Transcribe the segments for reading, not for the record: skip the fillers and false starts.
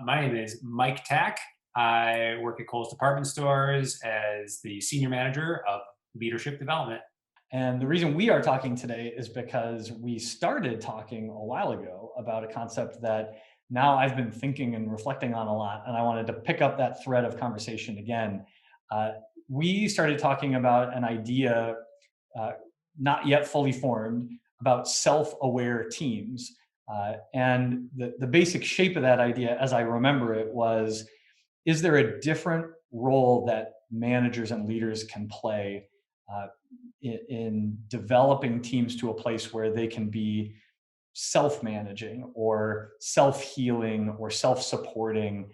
My name is Mike Tack. I work at Kohl's department stores as the senior manager of leadership development. And the reason we are talking today is because we started talking a while ago about a concept that now I've been thinking and reflecting on a lot, and I wanted to pick up that thread of conversation again. Uh, we started talking about an idea, uh, not yet fully formed, about self-aware teams. And the basic shape of that idea, as I remember it, was: is there a different role that managers and leaders can play uh, in developing teams to a place where they can be self-managing or self-healing or self-supporting,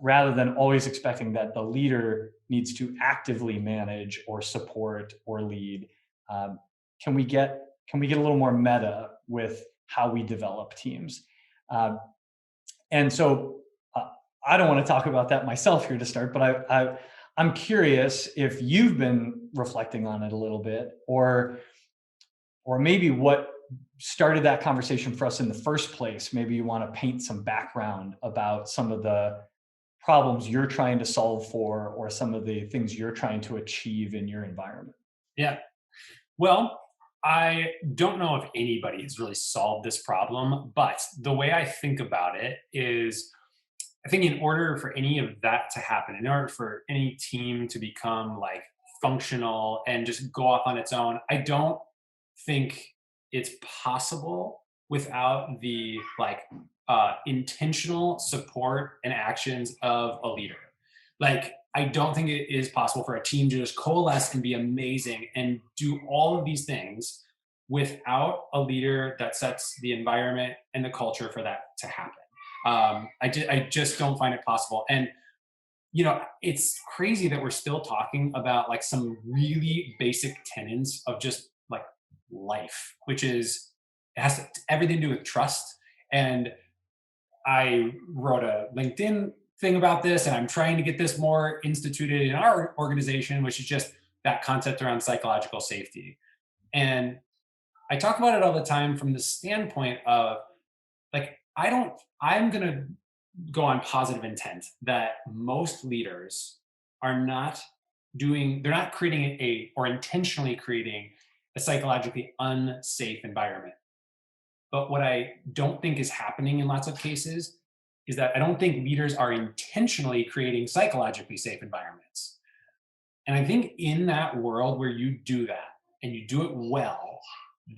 rather than always expecting that the leader needs to actively manage or support or lead? Um, can we get a little more meta with how we develop teams? Um, and so uh, I don't want to talk about that myself here to start, but I'm curious if you've been reflecting on it a little bit, or maybe what started that conversation for us in the first place. Maybe you want to paint some background about some of the problems you're trying to solve for, or some of the things you're trying to achieve in your environment. Yeah. Well, I don't know if anybody has really solved this problem, but the way I think about it is I think in order for any of that to happen, in order for any team to become like functional and just go off on its own, I don't think it's possible without the intentional support and actions of a leader. Like, I don't think it is possible for a team to just coalesce and be amazing and do all of these things without a leader that sets the environment and the culture for that to happen. I just don't find it possible. And it's crazy that we're still talking about like some really basic tenets of just like life, which is it has everything to do with trust. And I wrote a LinkedIn thing about this, and I'm trying to get this more instituted in our organization, which is just that concept around psychological safety. And I talk about it all the time from the standpoint of like, I'm going to go on positive intent that most leaders are not they're not creating or intentionally creating a psychologically unsafe environment. But what I don't think is happening in lots of cases is that I don't think leaders are intentionally creating psychologically safe environments. And I think in that world where you do that and you do it well,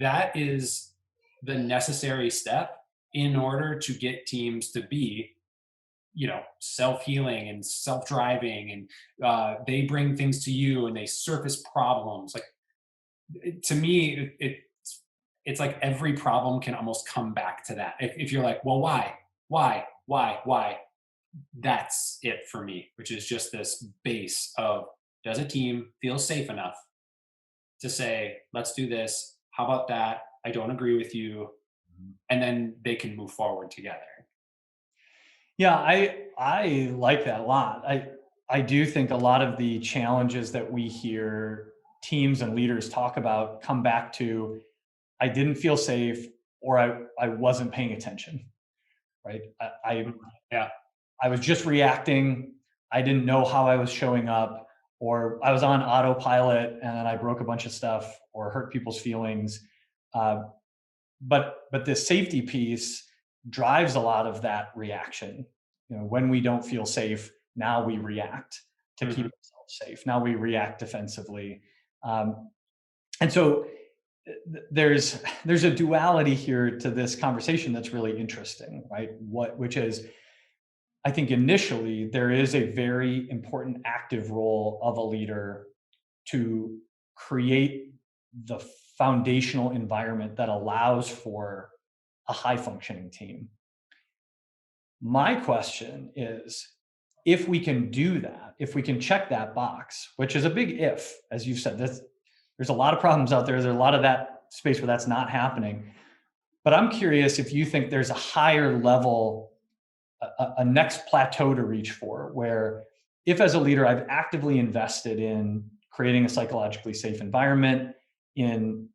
that is the necessary step in order to get teams to be, self-healing and self-driving, and they bring things to you and they surface problems. Like, to me, it's like every problem can almost come back to that. If you're like, well, why, that's it for me, which is just this base of, does a team feel safe enough to say, let's do this? How about that? I don't agree with you. And then they can move forward together. Yeah, I like that a lot. I do think a lot of the challenges that we hear teams and leaders talk about come back to: I didn't feel safe, or I wasn't paying attention. Right? Yeah. I was just reacting. I didn't know how I was showing up, or I was on autopilot and then I broke a bunch of stuff or hurt people's feelings. Uh, but the safety piece drives a lot of that reaction. When we don't feel safe, now we react to keep Hmm. ourselves safe. Now we react defensively. Um, and so there's a duality here to this conversation that's really interesting, right? Which is, I think initially there is a very important active role of a leader to create the foundational environment that allows for a high functioning team. My question is, if we can do that, if we can check that box, which is a big if, as you said, there's a lot of problems out there. There's a lot of that space where that's not happening. But I'm curious if you think there's a higher level, a next plateau to reach for, where if as a leader I've actively invested in creating a psychologically safe environment, in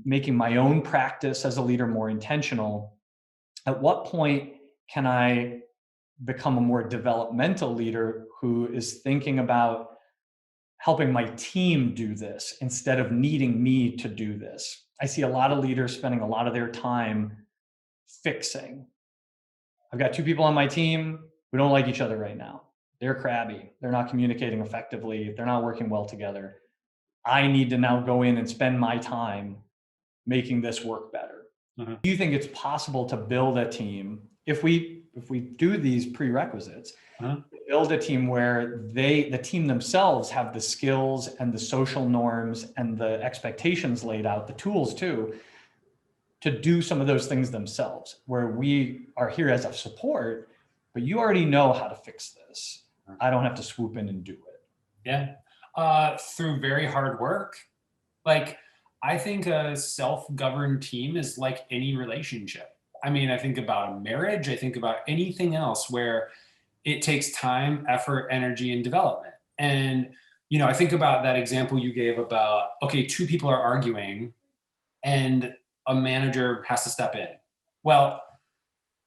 making my own practice as a leader more intentional, at what point can I become a more developmental leader who is thinking about helping my team do this instead of needing me to do this. I see a lot of leaders spending a lot of their time fixing. I've got two people on my team who don't like each other right now. They're crabby. They're not communicating effectively. They're not working well together. I need to now go in and spend my time making this work better. Do you think it's possible to build a team if we do these prerequisites, build a team where the team themselves have the skills and the social norms and the expectations laid out, the tools too, to do some of those things themselves, where we are here as a support, but you already know how to fix this. I don't have to swoop in and do it. Yeah. Through very hard work. Like, I think a self-governed team is like any relationship. I mean, I think about a marriage, I think about anything else where it takes time, effort, energy, and development. And, I think about that example you gave about, okay, two people are arguing and a manager has to step in. Well,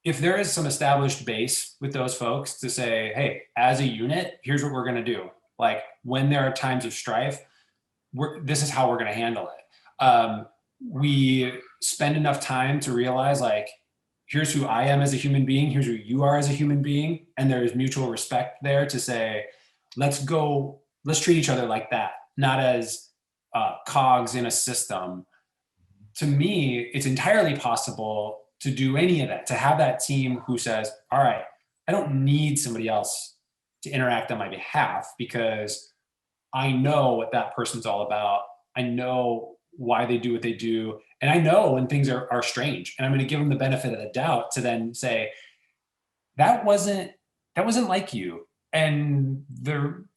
if there is some established base with those folks to say, hey, as a unit, here's what we're going to do. Like, when there are times of strife, this is how we're going to handle it. We spend enough time to realize, like, here's who I am as a human being, here's who you are as a human being, and there's mutual respect there to say, let's treat each other like that, not as cogs in a system. To me, it's entirely possible to do any of that, to have that team who says, all right, I don't need somebody else to interact on my behalf because I know what that person's all about. I know why they do what they do. And I know when things are strange, and I'm going to give them the benefit of the doubt to then say, that wasn't like you. And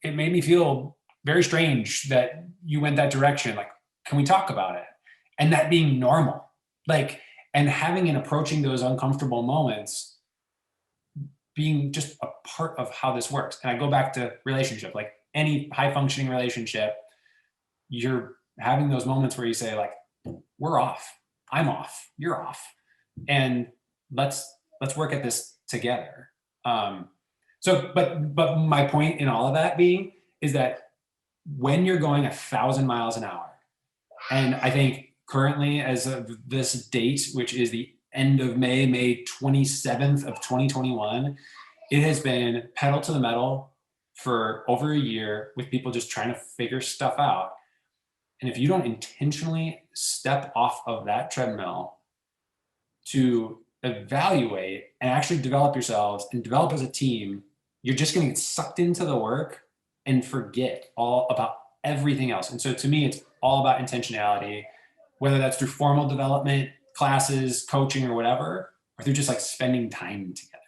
it made me feel very strange that you went that direction. Like, can we talk about it? And that being normal, like, and having and approaching those uncomfortable moments being just a part of how this works. And I go back to relationship, like any high functioning relationship, you're having those moments where you say, like, we're off, I'm off, you're off, and let's work at this together. But my point in all of that being is that when you're going 1,000 miles an hour, and I think currently as of this date, which is the end of May 27th of 2021, it has been pedal to the metal for over a year with people just trying to figure stuff out. And if you don't intentionally step off of that treadmill to evaluate and actually develop yourselves and develop as a team, you're just going to get sucked into the work and forget all about everything else. And so to me, it's all about intentionality, whether that's through formal development, classes, coaching, or whatever, or through just like spending time together.